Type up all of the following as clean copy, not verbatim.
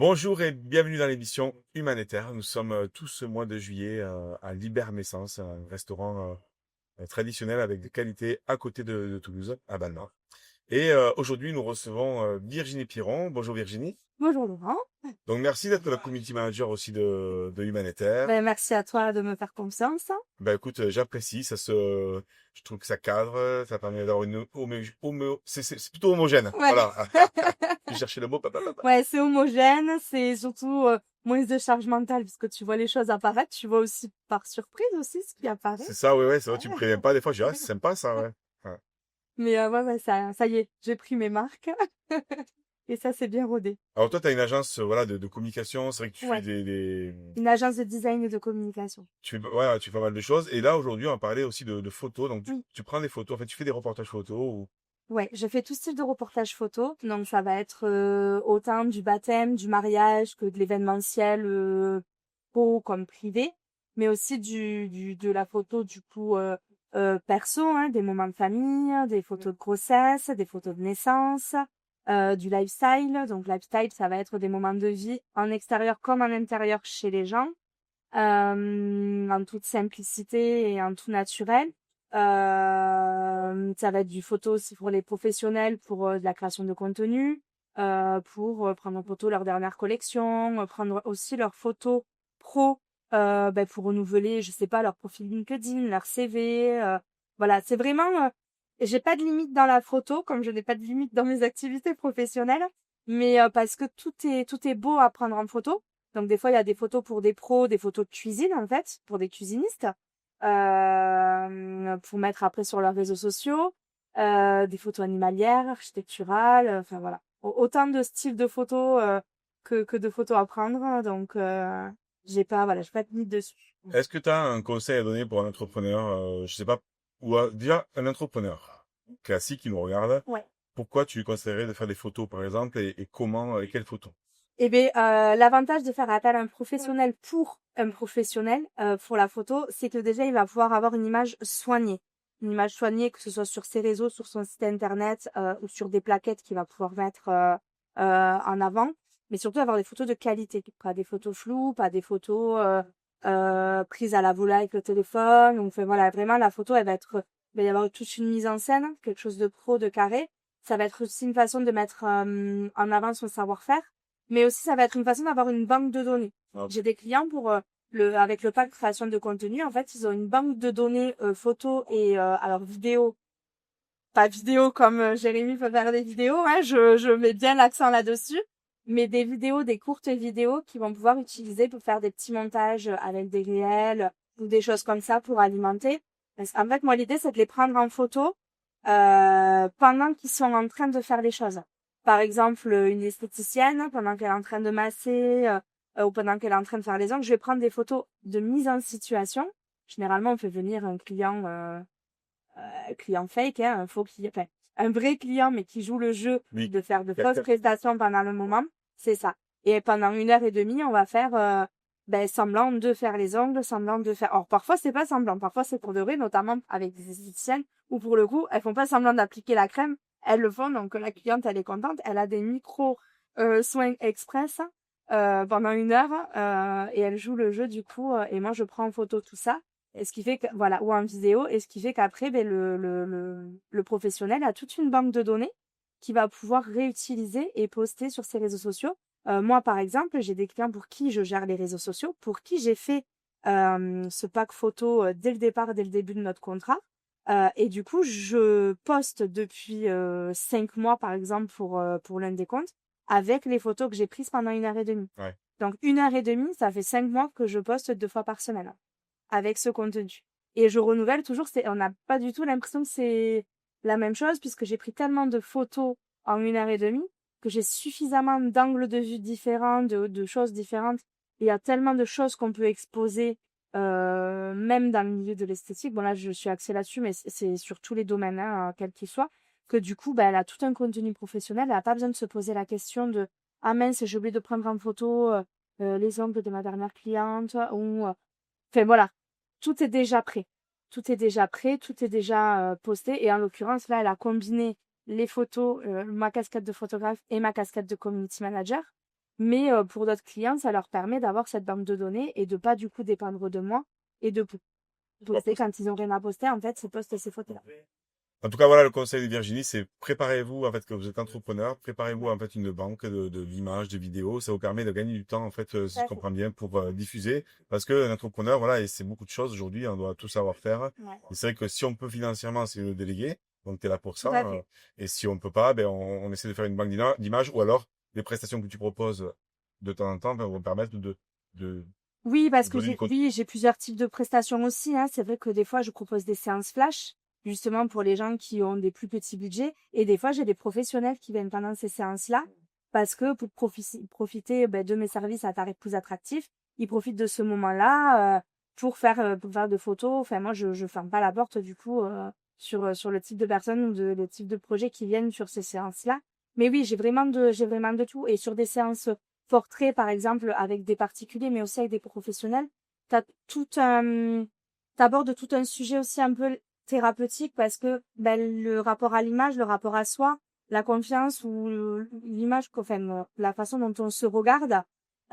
Bonjour et bienvenue dans l'émission Humanitaire. Nous sommes tout ce mois de juillet à Libermessence, un restaurant traditionnel avec des qualités à côté de Toulouse, à Balma. Et aujourd'hui, nous recevons Virginie Piron. Bonjour Virginie. Bonjour Laurent. Donc merci d'être la community manager aussi de Humanitaire. Merci à toi de me faire confiance. Ben écoute, j'apprécie, je trouve que ça cadre, ça permet d'avoir une c'est plutôt homogène. Ouais. Voilà. Je cherchais le mot. Ouais, c'est homogène, c'est surtout moins de charge mentale parce que tu vois les choses apparaître, tu vois aussi par surprise aussi ce qui apparaît. C'est ça, ouais, c'est vrai, tu me Ouais. préviens pas des fois, je dis, ah, c'est sympa ça, ouais. Ouais. Mais ouais, ça y est, j'ai pris mes marques et ça c'est bien rodé. Alors toi, tu as une agence voilà de communication, c'est vrai que tu fais Ouais, des une agence de design et de communication. tu fais pas mal de choses et là aujourd'hui, on va parler aussi de photos. Donc Oui. tu prends des photos, en fait, tu fais des reportages photos ou Ouais, je fais tout style de reportage photo, donc ça va être autant du baptême, du mariage que de l'événementiel pro comme privé, mais aussi de la photo du coup perso, hein, des moments de famille, des photos de grossesse, des photos de naissance, du lifestyle. Donc lifestyle, ça va être des moments de vie en extérieur comme en intérieur chez les gens, en toute simplicité et en tout naturel. Ça va être du photo aussi pour les professionnels pour de la création de contenu, pour prendre en photo leur dernière collection, prendre aussi leurs photos pro pour renouveler, je sais pas, leur profil LinkedIn, leur CV. Voilà, c'est vraiment. J'ai pas de limite dans la photo, comme je n'ai pas de limite dans mes activités professionnelles, mais parce que tout est beau à prendre en photo. Donc des fois il y a des photos pour des pros, des photos de cuisine en fait, pour des cuisinistes pour mettre après sur leurs réseaux sociaux, des photos animalières, architecturales, enfin voilà. Autant de styles de photos que de photos à prendre, donc j'ai pas de limite dessus. est-ce que tu as un conseil à donner pour un entrepreneur, je sais pas, ou déjà un entrepreneur classique qui nous regarde, Ouais. pourquoi tu lui conseillerais de faire des photos par exemple et comment et quelles photos? Eh bien, l'avantage de faire appel à un professionnel pour un professionnel pour la photo, c'est que déjà il va pouvoir avoir une image soignée. Une image soignée, que ce soit sur ses réseaux, sur son site internet ou sur des plaquettes qu'il va pouvoir mettre en avant. Mais surtout avoir des photos de qualité, pas des photos floues, pas des photos prises à la volée avec le téléphone. Donc voilà, vraiment la photo, il va y avoir toute une mise en scène, quelque chose de pro, de carré. Ça va être aussi une façon de mettre en avant son savoir-faire, mais aussi ça va être une façon d'avoir une banque de données. Ah, J'ai des clients pour avec le pack création de contenu, en fait, ils ont une banque de données photos et alors vidéo, pas vidéo comme Jérémy peut faire des vidéos, hein, je mets bien l'accent là-dessus, mais des vidéos, des courtes vidéos qu'ils vont pouvoir utiliser pour faire des petits montages avec des réels ou des choses comme ça pour alimenter. Parce qu'en fait, moi, l'idée, c'est de les prendre en photo pendant qu'ils sont en train de faire les choses. Par exemple, une esthéticienne, pendant qu'elle est en train de masser ou pendant qu'elle est en train de faire les ongles, je vais prendre des photos de mise en situation. Généralement, on fait venir un client fake, hein, un faux client, enfin, un vrai client, mais qui joue le jeu oui. de faire de fausses prestations pendant le moment. C'est ça. Et pendant 1 heure et demie, on va faire semblant de faire les ongles, semblant de faire. Or, parfois, c'est pas semblant. Parfois, c'est pour de vrai, notamment avec des esthéticiennes où, pour le coup, elles font pas semblant d'appliquer la crème. Elles le font, donc la cliente, elle est contente. Elle a des micro soins express pendant 1 heure et elle joue le jeu du coup. Et moi, je prends en photo tout ça. Et ce qui fait que, voilà, ou en vidéo, et ce qui fait qu'après, le professionnel a toute une banque de données qu'il va pouvoir réutiliser et poster sur ses réseaux sociaux. Moi, par exemple, j'ai des clients pour qui je gère les réseaux sociaux, pour qui j'ai fait ce pack photo dès le départ, dès le début de notre contrat. Et du coup, je poste depuis 5 mois, par exemple, pour l'un des comptes, avec les photos que j'ai prises pendant 1 heure et demie. Ouais. Donc, 1 heure et demie, ça fait 5 mois que je poste 2 fois par semaine avec ce contenu. Et je renouvelle toujours, on n'a pas du tout l'impression que c'est la même chose puisque j'ai pris tellement de photos en 1 heure et demie que j'ai suffisamment d'angles de vue différents, de choses différentes. Il y a tellement de choses qu'on peut exposer, même dans le milieu de l'esthétique. Bon là, je suis axée là-dessus, mais c'est sur tous les domaines, hein, quels qu'ils soient, que du coup, elle a tout un contenu professionnel. Elle n'a pas besoin de se poser la question de «Ah mince, j'ai oublié de prendre en photo les ongles de ma dernière cliente» ou enfin voilà, tout est déjà prêt. Tout est déjà prêt, tout est déjà posté. Et en l'occurrence, là, elle a combiné les photos, ma casquette de photographe et ma casquette de community manager. Mais pour d'autres clients, ça leur permet d'avoir cette banque de données et de pas du coup dépendre de moi et de poster quand ils ont rien à poster, en fait, c'est poster ces photos-là. En tout cas, voilà, le conseil de Virginie, c'est préparez-vous, en fait, que vous êtes entrepreneur, préparez-vous, en fait, une banque d'images, de vidéos. Ça vous permet de gagner du temps, en fait, si je comprends bien, pour diffuser. Parce que un entrepreneur, voilà, et c'est beaucoup de choses aujourd'hui, on doit tout savoir faire. Ouais, Et c'est vrai que si on peut financièrement, c'est le déléguer. Donc, tu es là pour tout ça. à fait. Et si on peut pas, ben, on essaie de faire une banque d'images ou alors les prestations que tu proposes de temps en temps ben, vont permettre de Oui, parce que donner du contenu. j'ai plusieurs types de prestations aussi, hein. C'est vrai que des fois, je propose des séances flash, justement pour les gens qui ont des plus petits budgets. Et des fois, j'ai des professionnels qui viennent pendant ces séances-là, parce que pour profiter de mes services à tarif plus attractif, ils profitent de ce moment-là pour faire de photos. Enfin, moi, je ferme pas la porte du coup sur le type de personnes ou le type de projet qui viennent sur ces séances-là. Mais oui, j'ai vraiment de tout. Et sur des séances portrait, par exemple, avec des particuliers, mais aussi avec des professionnels, t'as tout un, t'abordes tout un sujet aussi un peu thérapeutique parce que le rapport à l'image, le rapport à soi, la confiance ou l'image, enfin, la façon dont on se regarde.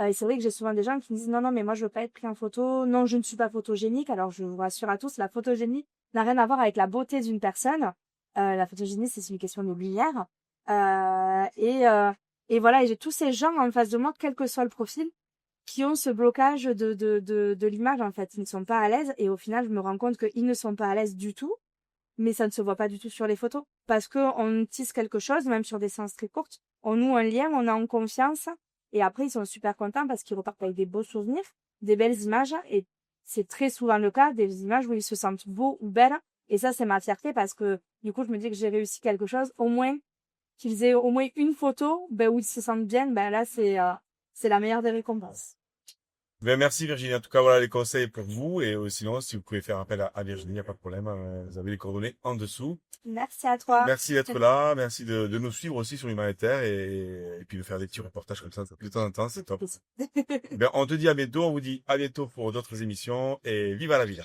Et c'est vrai que j'ai souvent des gens qui me disent non, non, mais moi je veux pas être pris en photo, non, je ne suis pas photogénique. Alors je vous rassure à tous, la photogénie n'a rien à voir avec la beauté d'une personne. La photogénie, c'est une question de lumière. Euh, et, euh, et voilà, et j'ai tous ces gens en face de moi, quel que soit le profil, qui ont ce blocage de l'image, en fait. Ils ne sont pas à l'aise et au final, je me rends compte qu'ils ne sont pas à l'aise du tout, mais ça ne se voit pas du tout sur les photos. Parce que on tisse quelque chose, même sur des séances très courtes, on noue un lien, on est en confiance et après, ils sont super contents parce qu'ils repartent avec des beaux souvenirs, des belles images et c'est très souvent le cas, des images où ils se sentent beaux ou belles. Et ça, c'est ma fierté parce que du coup, je me dis que j'ai réussi quelque chose, au moins qu'ils aient au moins une photo où ils se sentent bien, là c'est la meilleure des récompenses. Ben, merci Virginie. En tout cas, voilà les conseils pour vous. Et sinon, si vous pouvez faire appel à Virginie, il n'y a pas de problème. Vous avez les coordonnées en dessous. Merci à toi. Merci d'être là. Merci de nous suivre aussi sur l'Humanitaire et puis de faire des petits reportages comme ça de temps en temps. C'est top. Ben, on te dit à bientôt. On vous dit à bientôt pour d'autres émissions et vive la vie.